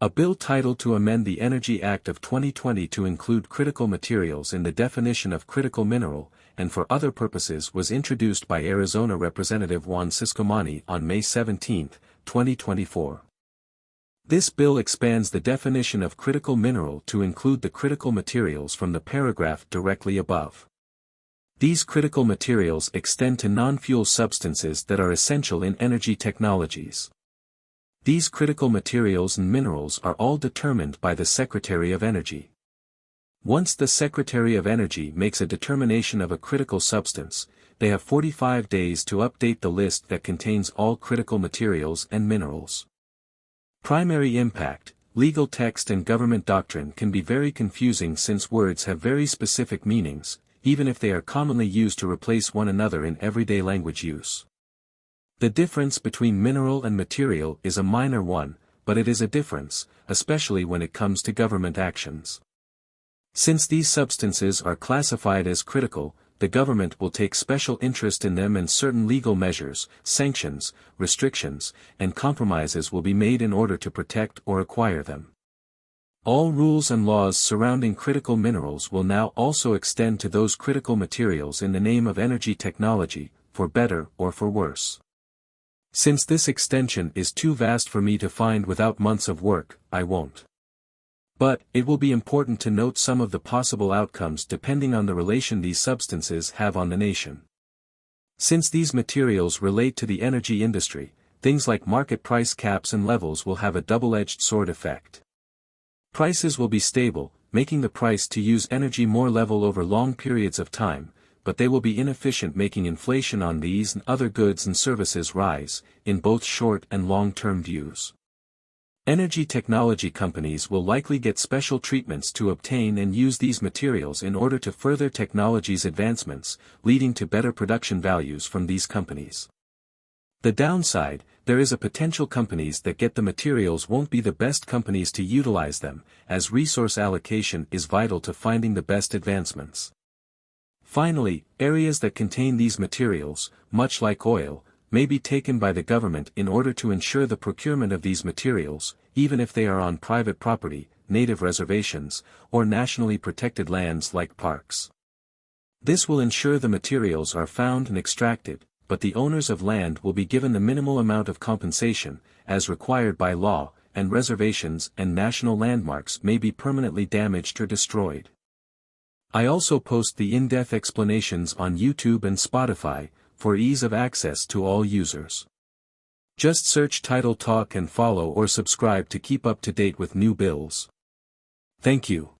A bill titled to amend the Energy Act of 2020 to include critical materials in the definition of critical mineral, and for other purposes was introduced by Arizona Representative Juan Ciscomani on May 17, 2024. This bill expands the definition of critical mineral to include the critical materials from the paragraph directly above. These critical materials extend to non-fuel substances that are essential in energy technologies. These critical materials and minerals are all determined by the Secretary of Energy. Once the Secretary of Energy makes a determination of a critical substance, they have 45 days to update the list that contains all critical materials and minerals. Primary impact: legal text and government doctrine can be very confusing since words have very specific meanings, even if they are commonly used to replace one another in everyday language use. The difference between mineral and material is a minor one, but it is a difference, especially when it comes to government actions. Since these substances are classified as critical, the government will take special interest in them and certain legal measures, sanctions, restrictions, and compromises will be made in order to protect or acquire them. All rules and laws surrounding critical minerals will now also extend to those critical materials in the name of energy technology, for better or for worse. Since this extension is too vast for me to find without months of work, I won't. But, it will be important to note some of the possible outcomes depending on the relation these substances have on the nation. Since these materials relate to the energy industry, things like market price caps and levels will have a double-edged sword effect. Prices will be stable, making the price to use energy more level over long periods of time, but they will be inefficient, making inflation on these and other goods and services rise, in both short and long-term views. Energy technology companies will likely get special treatments to obtain and use these materials in order to further technology's advancements, leading to better production values from these companies. The downside: there is a potential companies that get the materials won't be the best companies to utilize them, as resource allocation is vital to finding the best advancements. Finally, areas that contain these materials, much like oil, may be taken by the government in order to ensure the procurement of these materials, even if they are on private property, native reservations, or nationally protected lands like parks. This will ensure the materials are found and extracted, but the owners of land will be given the minimal amount of compensation, as required by law, and reservations and national landmarks may be permanently damaged or destroyed. I also post the in-depth explanations on YouTube and Spotify, for ease of access to all users. Just search Title Talk and follow or subscribe to keep up to date with new bills. Thank you.